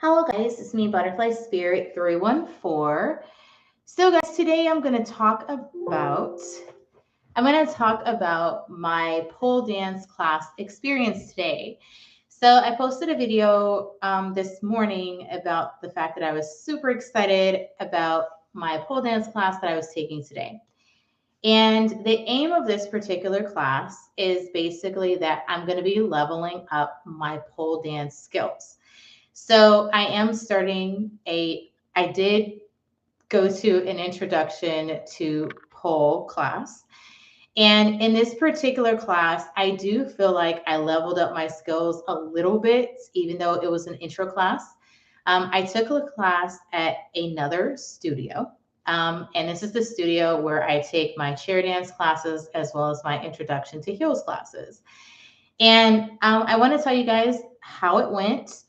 Hello guys, it's me Butterfly Spirit 314. So guys, today I'm going to talk about my pole dance class experience today. So I posted a video this morning about the fact that I was super excited about my pole dance class that I was taking today. And the aim of this particular class is basically that I'm going to be leveling up my pole dance skills. So I did go to an introduction to pole class. And in this particular class, I do feel like I leveled up my skills a little bit, even though it was an intro class. I took a class at another studio. And this is the studio where I take my chair dance classes as well as my introduction to heels classes. And I want to tell you guys how it went.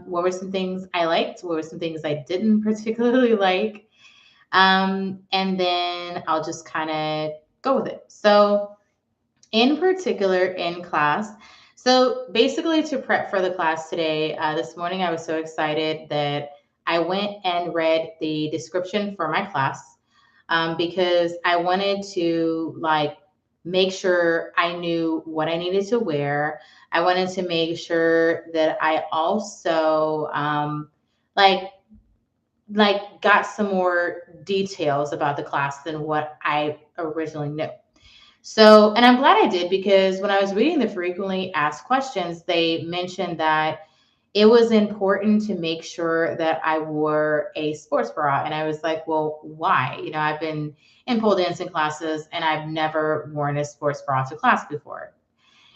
What were some things I liked? What were some things I didn't particularly like? And then I'll just kind of go with it. So, in particular, in class, so basically to prep for the class today, this morning I was so excited that I went and read the description for my class because I wanted to make sure I knew what I needed to wear. I wanted to make sure that I also like got some more details about the class than what I originally knew. So, and I'm glad I did because when I was reading the frequently asked questions, they mentioned that it was important to make sure that I wore a sports bra. And I was like, well, why? I've been in pole dancing classes and I've never worn a sports bra to class before.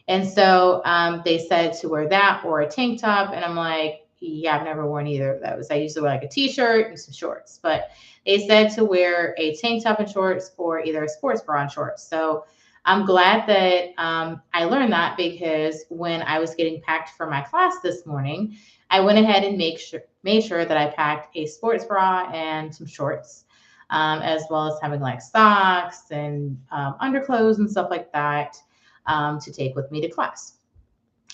And so they said to wear that or a tank top. And I'm like, yeah, I've never worn either of those. I usually wear like a t-shirt and some shorts, but they said to wear a tank top and shorts or either a sports bra and shorts. So I'm glad that I learned that because when I was getting packed for my class this morning, I went ahead and made sure that I packed a sports bra and some shorts, as well as having like socks and underclothes and stuff like that to take with me to class.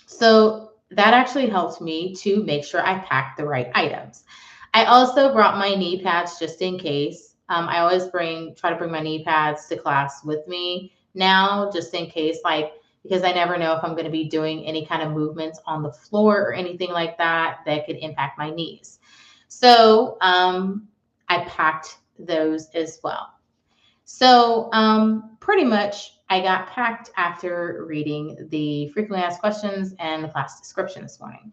So that actually helped me to make sure I packed the right items. I also brought my knee pads just in case. I always try to bring my knee pads to class with me now, just in case, because I never know if I'm going to be doing any kind of movements on the floor or anything like that that could impact my knees. So I packed those as well. So pretty much I got packed after reading the frequently asked questions and the class description this morning.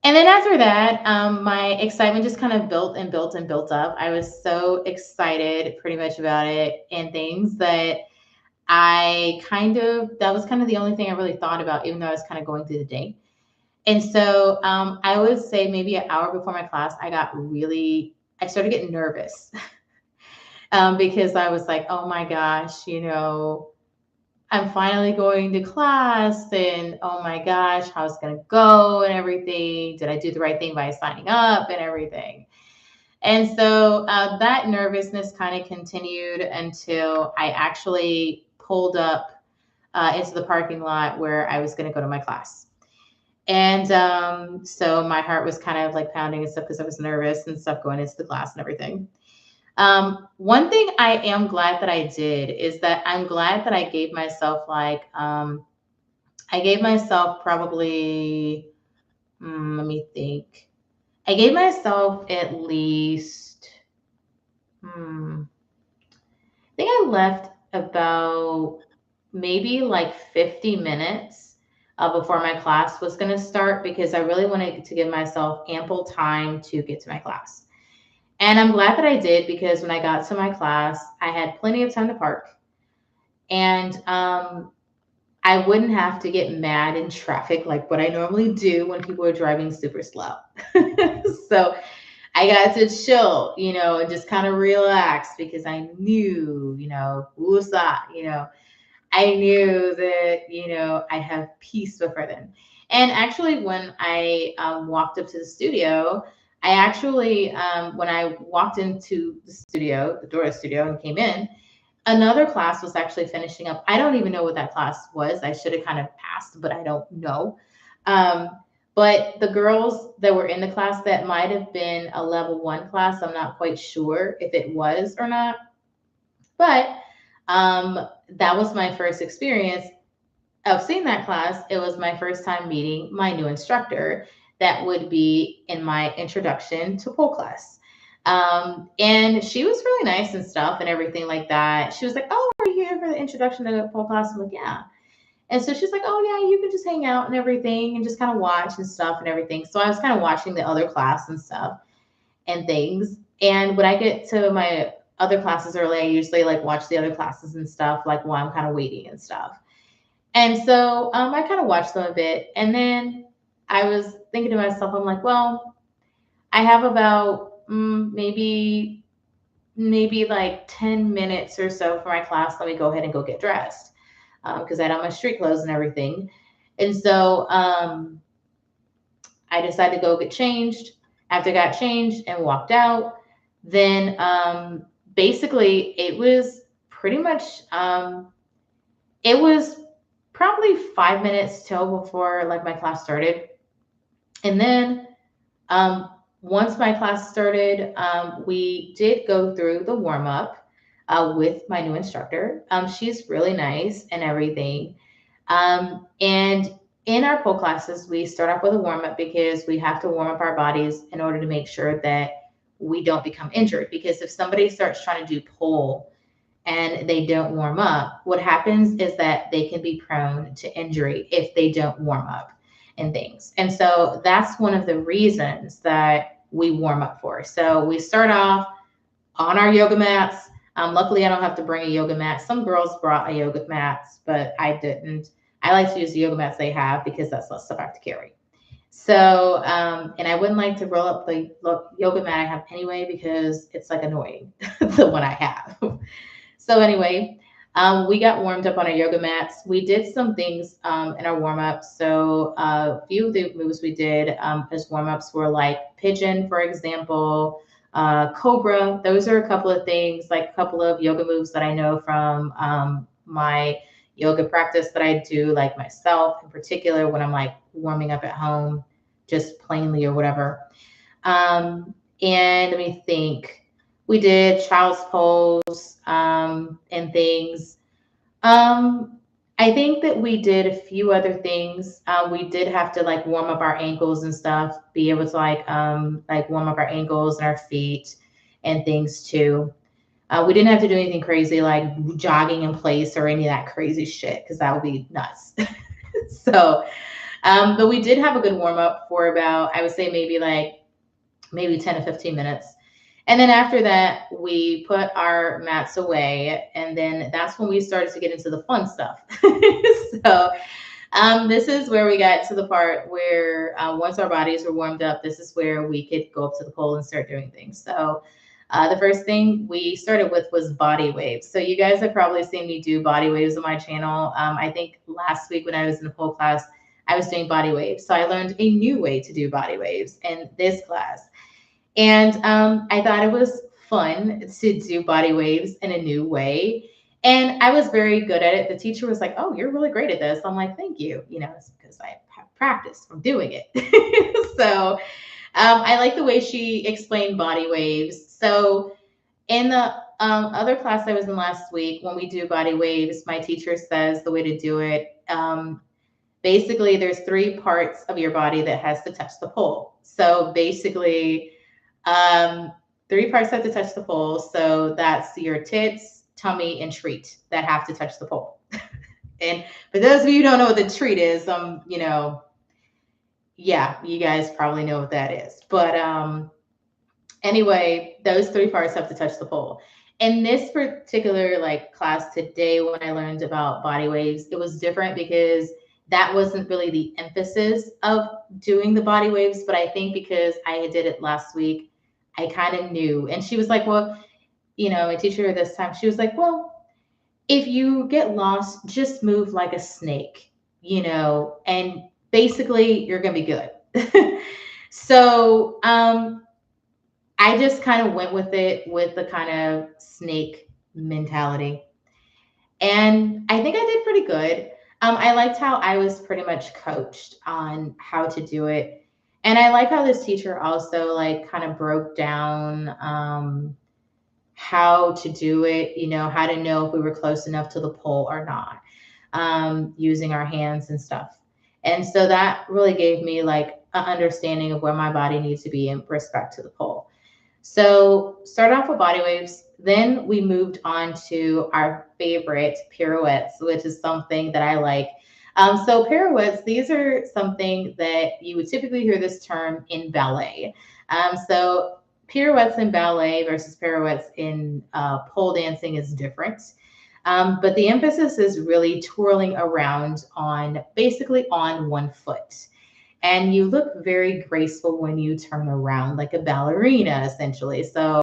And then after that, my excitement just kind of built and built and built up. I was so excited pretty much about it and things that that was kind of the only thing I really thought about, even though I was kind of going through the day. And so I would say maybe an hour before my class, I started getting nervous because I was like, oh my gosh, I'm finally going to class and oh my gosh, how's it going to go and everything? Did I do the right thing by signing up and everything? And so that nervousness kind of continued until I actually pulled up into the parking lot where I was going to go to my class. And so my heart was kind of like pounding and stuff because I was nervous and stuff going into the class and everything. One thing I am glad that I did is that I'm glad that I gave myself probably, let me think. I gave myself at least, I think I left about maybe like 50 minutes before my class was going to start because I really wanted to give myself ample time to get to my class. And I'm glad that I did because when I got to my class, I had plenty of time to park. And I wouldn't have to get mad in traffic like what I normally do when people are driving super slow. So I got to chill, and just kind of relax because I knew, woosah, I knew that, I have peace before then. And actually, when I walked up to the studio, I actually, when I walked into the door of the studio and came in, another class was actually finishing up. I don't even know what that class was. I should have kind of passed, but I don't know. Um, But the girls that were in the class, that might have been a level one class. I'm not quite sure if it was or not. But that was my first experience of seeing that class. It was my first time meeting my new instructor that would be in my introduction to pole class. And she was really nice and stuff and everything like that. She was like, "Oh, are you here for the introduction to the pole class?" I'm like, "Yeah." And so she's like, "Oh, yeah, you can just hang out and everything and just kind of watch and stuff and everything." So I was kind of watching the other class and stuff and things. And when I get to my other classes early, I usually like watch the other classes and stuff, like while I'm kind of waiting and stuff. And so I kind of watched them a bit. And then I was thinking to myself, I'm like, well, I have about maybe like 10 minutes or so for my class. Let me go ahead and go get dressed because I had on my street clothes and everything. And so I decided to go get changed. After I got changed and walked out, then basically it was pretty much, it was probably 5 minutes till before like my class started. And then um, once my class started, we did go through the warm up with my new instructor. She's really nice and everything. And in our pole classes, we start off with a warm up because we have to warm up our bodies in order to make sure that we don't become injured. Because if somebody starts trying to do pole and they don't warm up, what happens is that they can be prone to injury if they don't warm up and things. And so that's one of the reasons that we warm up for. So we start off on our yoga mats. Luckily, I don't have to bring a yoga mat. Some girls brought a yoga mats, but I didn't. I like to use the yoga mats they have because that's less stuff I have to carry. So, and I wouldn't like to roll up the yoga mat I have anyway because it's like annoying, the one I have. So anyway, we got warmed up on our yoga mats. We did some things in our warm up. So a few of the moves we did as warm ups were like pigeon, for example, cobra. Those are a couple of things, like a couple of yoga moves that I know from my yoga practice that I do, like myself in particular, when I'm like warming up at home, just plainly or whatever. And let me think. We did child's pose and things. Um, I think that we did a few other things. We did have to like warm up our ankles and stuff, be able to like warm up our ankles and our feet and things too. We didn't have to do anything crazy like jogging in place or any of that crazy shit because that would be nuts. So, but we did have a good warm up for about, I would say maybe 10 to 15 minutes. And then after that, we put our mats away. And then that's when we started to get into the fun stuff. So this is where we got to the part where once our bodies were warmed up, this is where we could go up to the pole and start doing things. So the first thing we started with was body waves. So you guys have probably seen me do body waves on my channel. I think last week when I was in the pole class, I was doing body waves. So I learned a new way to do body waves in this class. And I thought it was fun to do body waves in a new way. And I was very good at it. The teacher was like, "Oh, you're really great at this." I'm like, "Thank you." You know, it's because I have practice from doing it. So I like the way she explained body waves. So in the other class I was in last week, when we do body waves, my teacher says the way to do it. Basically, there's three parts of your body that has to touch the pole. So basically, um, three parts have to touch the pole. So that's your tits, tummy, and treat that have to touch the pole. And for those of you who don't know what the treat is, yeah, you guys probably know what that is. But anyway, those three parts have to touch the pole. In this particular like class today, when I learned about body waves, it was different because that wasn't really the emphasis of doing the body waves. But I think because I did it last week, I kind of knew. And she was like, "Well, my teacher this time, she was like, well, if you get lost, just move like a snake, and basically you're going to be good." So I just kind of went with it with the kind of snake mentality. And I think I did pretty good. I liked how I was pretty much coached on how to do it. And I like how this teacher also like kind of broke down how to do it, how to know if we were close enough to the pole or not, using our hands and stuff. And so that really gave me like an understanding of where my body needs to be in respect to the pole. So start off with body waves. Then we moved on to our favorite pirouettes, which is something that I like. So pirouettes, these are something that you would typically hear this term in ballet. So pirouettes in ballet versus pirouettes in pole dancing is different. But the emphasis is really twirling around on basically on one foot. And you look very graceful when you turn around, like a ballerina, essentially. So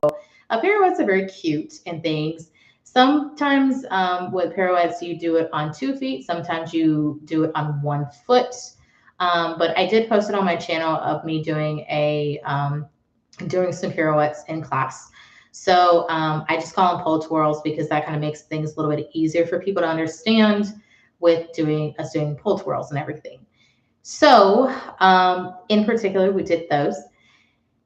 pirouettes are very cute and things. Sometimes with pirouettes, you do it on 2 feet. Sometimes you do it on 1 foot. But I did post it on my channel of me doing some pirouettes in class. So I just call them pole twirls because that kind of makes things a little bit easier for people to understand with doing pole twirls and everything. So in particular, we did those.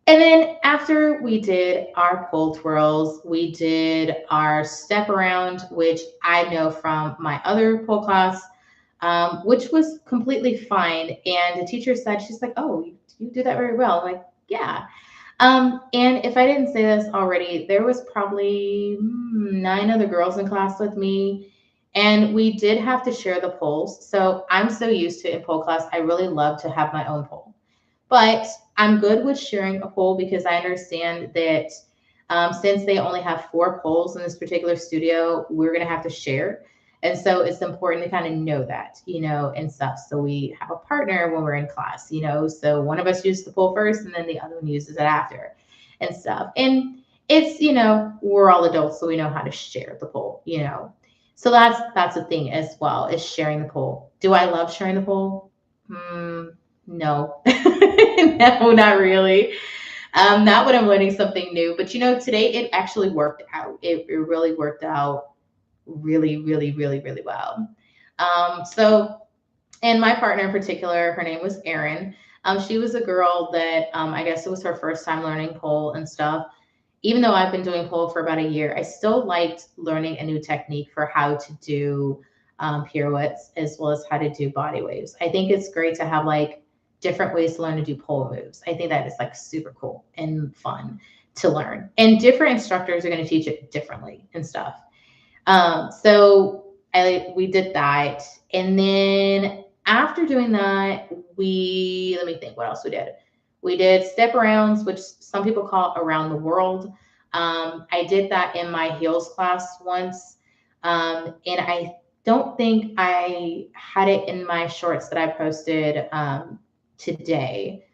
And then after we did our pole twirls, we did our step around, which I know from my other pole class, which was completely fine. And the teacher said, she's like, oh, you did that very well. I'm like, yeah. And if I didn't say this already, there was probably 9 other girls in class with me, and we did have to share the poles. So I'm so used to in pole class, I really love to have my own pole. But I'm good with sharing a pole because I understand that since they only have 4 poles in this particular studio, we're going to have to share. And so it's important to kind of know that, and stuff. So we have a partner when we're in class, so one of us uses the pole first and then the other one uses it after and stuff. And it's, we're all adults, so we know how to share the pole. So that's the thing as well, is sharing the pole. Do I love sharing the pole? No. No, not really. Not when I'm learning something new. But today it actually worked out. It really worked out really, really, really, really well. So, and my partner in particular, her name was Erin. She was a girl that I guess it was her first time learning pole and stuff. Even though I've been doing pole for about a year, I still liked learning a new technique for how to do pirouettes as well as how to do body waves. I think it's great to have like different ways to learn to do pole moves. I think that is like super cool and fun to learn. And different instructors are going to teach it differently and stuff. So we did that. And then after doing that, let me think what else we did. We did step arounds, which some people call around the world. I did that in my heels class once. And I don't think I had it in my shorts that I posted today.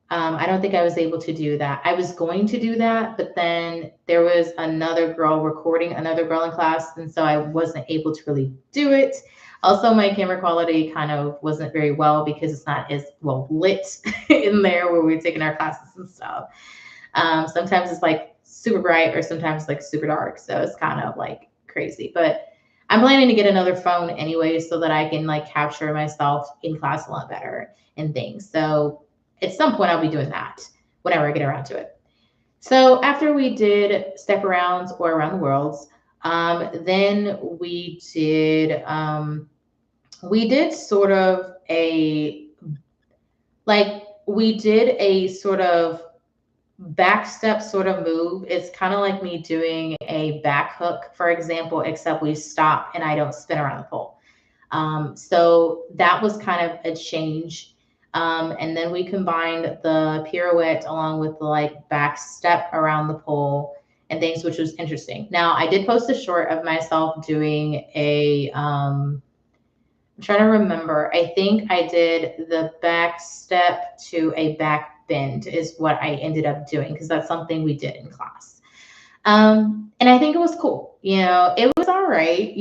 I don't think I was able to do that. I was going to do that, but then there was another girl recording another girl in class, and so I wasn't able to really do it. Also, my camera quality kind of wasn't very well because it's not as well lit in there where we're taking our classes and stuff. Sometimes it's like super bright or sometimes like super dark, so it's kind of like crazy. But I'm planning to get another phone anyway so that I can like capture myself in class a lot better and things. So at some point I'll be doing that whenever I get around to it. So after we did step arounds or around the worlds, then we did sort of a sort of back step sort of move. It's kind of like me doing a back hook, for example, except we stop and I don't spin around the pole. So that was kind of a change. And then we combined the pirouette along with the like back step around the pole and things, which was interesting. Now I did post a short of myself doing I'm trying to remember. I think I did the back step to a back bend is what I ended up doing because that's something we did in class. And I think it was cool. It was all right.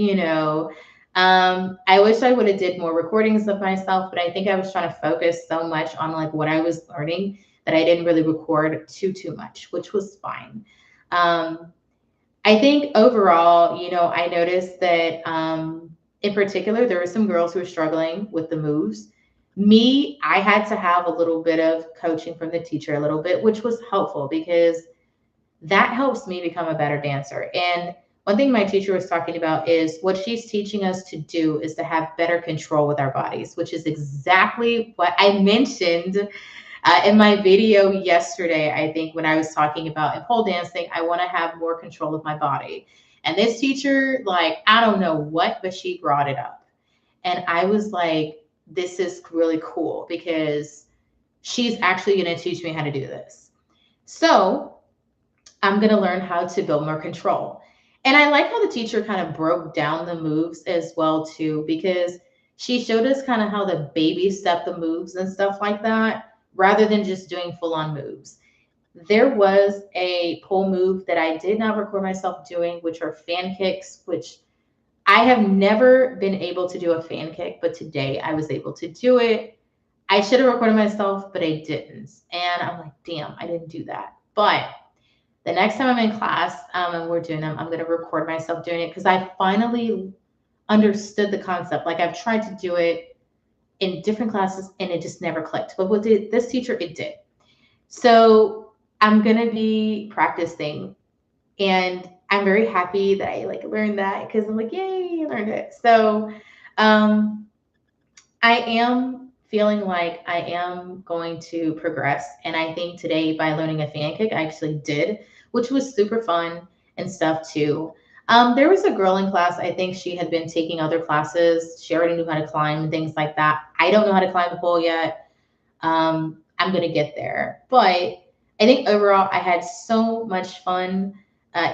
I wish I would have did more recordings of myself, but I think I was trying to focus so much on like what I was learning that I didn't really record too much, which was fine. I think overall, I noticed that in particular, there were some girls who were struggling with the moves. Me, I had to have a little bit of coaching from the teacher, a little bit, which was helpful because that helps me become a better dancer. And one thing my teacher was talking about is what she's teaching us to do is to have better control with our bodies, which is exactly what I mentioned in my video yesterday. I think when I was talking about in pole dancing, I want to have more control of my body. And this teacher, like, I don't know what, but she brought it up. And I was like, this is really cool because she's actually going to teach me how to do this. So I'm going to learn how to build more control. And I like how the teacher kind of broke down the moves as well too, because she showed us kind of how to baby step the moves and stuff like that, rather than just doing full on moves. There was a pole move that I did not record myself doing, which are fan kicks, which I have never been able to do a fan kick, but today I was able to do it. I should have recorded myself, but I didn't. And I'm like, damn, I didn't do that. But the next time I'm in class and we're doing them, I'm going to record myself doing it because I finally understood the concept. Like I've tried to do it in different classes and it just never clicked. But with this teacher, it did. So I'm going to be practicing, and I'm very happy that I like learned that because I'm like, yay, I learned it. So I am feeling like I am going to progress. And I think today by learning a fan kick, I actually did, which was super fun and stuff too. There was a girl in class, I think she had been taking other classes. She already knew how to climb and things like that. I don't know how to climb the pole yet. I'm going to get there. But I think overall, I had so much fun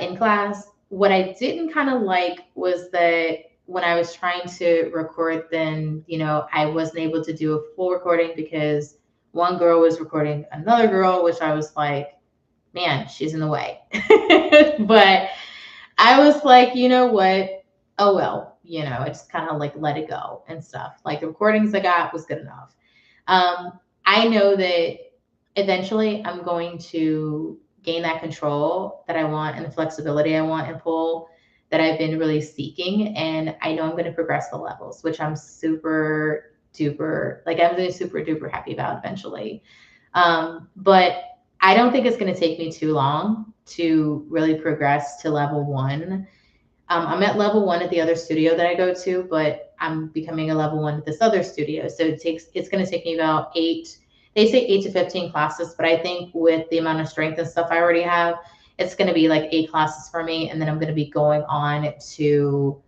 in class. What I didn't kind of like was that when I was trying to record, then, I wasn't able to do a full recording because one girl was recording another girl, which I was like, man, she's in the way. But I was like, you know what? Oh, well, I just kind of like let it go and stuff. Like the recordings I got was good enough. I know that eventually I'm going to gain that control that I want and the flexibility I want in pole that I've been really seeking. And I know I'm going to progress the levels, which I'm super duper, like I'm really super duper happy about eventually. But I don't think it's going to take me too long to really progress to level one. I'm at level one at the other studio that I go to, but I'm becoming a level one at this other studio. So it's going to take me about they say 8 to 15 classes, but I think with the amount of strength and stuff I already have, it's going to be like 8 classes for me. And then I'm going to be going on to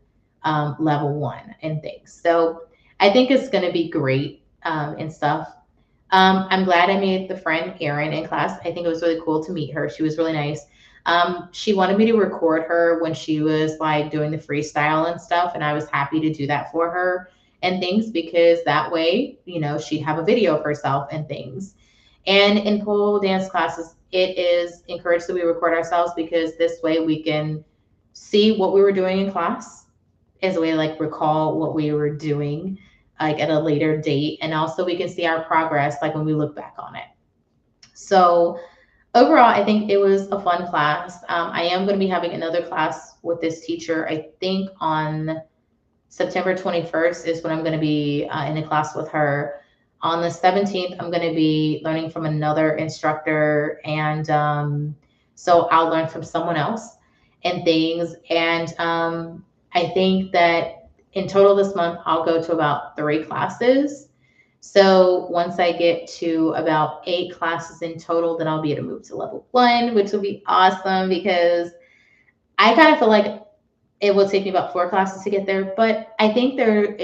level one and things. So I think it's going to be great and stuff. I'm glad I made the friend Erin in class. I think it was really cool to meet her. She was really nice. She wanted me to record her when she was like doing the freestyle and stuff, and I was happy to do that for her and things because that way, she'd have a video of herself and things. And in pole dance classes, it is encouraged that we record ourselves because this way we can see what we were doing in class as a way to like recall what we were doing like at a later date, and also we can see our progress like when we look back on it. So overall, I think it was a fun class. I am going to be having another class with this teacher. I think on September 21st is when I'm going to be in a class with her. On the 17th, I'm going to be learning from another instructor, and so I'll learn from someone else and things. And I think that in total this month, I'll go to about 3 classes. So once I get to about 8 classes in total, then I'll be able to move to level one, which will be awesome because I kind of feel like it will take me about 4 classes to get there. But I think there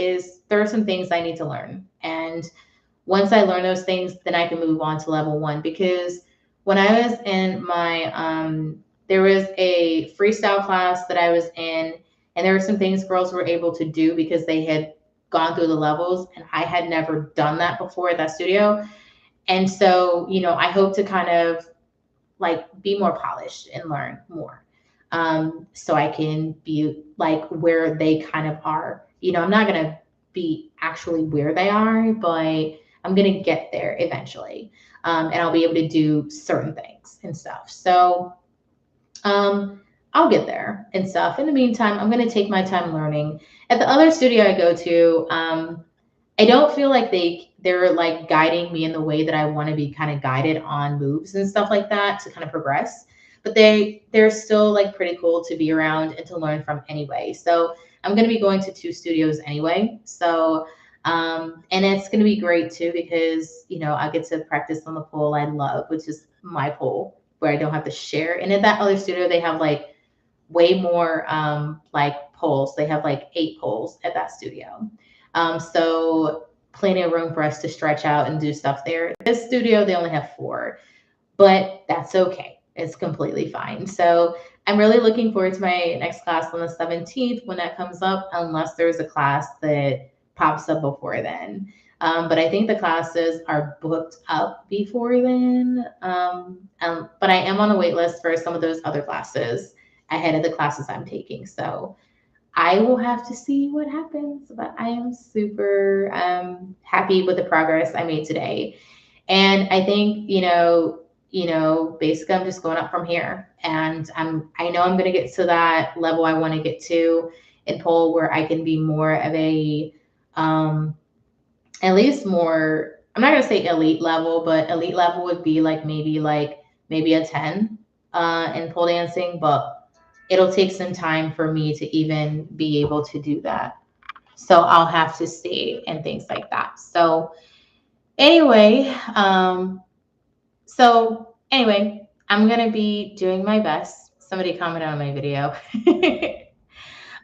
are some things I need to learn. And once I learn those things, then I can move on to level one. Because when I was in there was a freestyle class that I was in, and there were some things girls were able to do because they had gone through the levels, and I had never done that before at that studio. And so, I hope to kind of like be more polished and learn more. So I can be like where they kind of are. I'm not going to be actually where they are, but I'm going to get there eventually. And I'll be able to do certain things and stuff. So I'll get there and stuff. In the meantime, I'm going to take my time learning. At the other studio I go to, I don't feel like they're like guiding me in the way that I want to be kind of guided on moves and stuff like that to kind of progress. But they're still like pretty cool to be around and to learn from anyway. So I'm going to be going to two studios anyway. So and it's going to be great too because I get to practice on the pole I love, which is my pole where I don't have to share. And in that other studio, they have like way more like poles. They have like 8 poles at that studio. So plenty of room for us to stretch out and do stuff there. This studio, they only have 4, but that's okay. It's completely fine. So I'm really looking forward to my next class on the 17th when that comes up, unless there's a class that pops up before then. But I think the classes are booked up before then. But I am on the wait list for some of those other classes ahead of the classes I'm taking. So I will have to see what happens, but I am super happy with the progress I made today. And I think, basically I'm just going up from here. And I know I'm going to get to that level I want to get to in pole where I can be more of a, at least more, I'm not going to say elite level, but elite level would be maybe a 10 in pole dancing, but it'll take some time for me to even be able to do that. So I'll have to see and things like that. So anyway, I'm gonna be doing my best. Somebody commented on my video.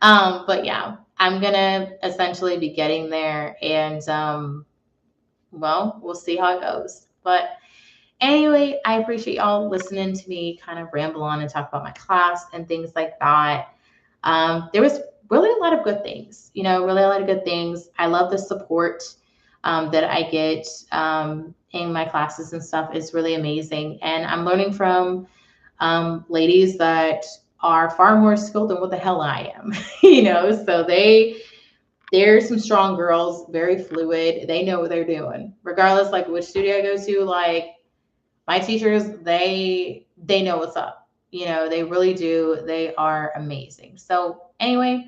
But yeah, I'm gonna essentially be getting there, and well, we'll see how it goes. But anyway, I appreciate y'all listening to me kind of ramble on and talk about my class and things like that. There was really a lot of good things, really a lot of good things. I love the support that I get in my classes and stuff. Is really amazing. And I'm learning from ladies that are far more skilled than what the hell I am, so they're some strong girls, very fluid. They know what they're doing, regardless like which studio I go to. Like my teachers, they know what's up. They really do. They are amazing. So anyway,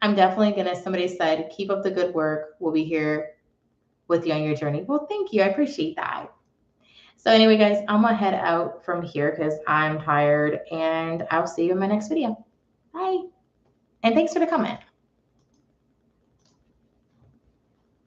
I'm definitely gonna. Somebody said, keep up the good work. We'll be here with you on your journey. Well, thank you. I appreciate that. So anyway, guys, I'm gonna head out from here because I'm tired, and I'll see you in my next video. Bye. And thanks for the comment.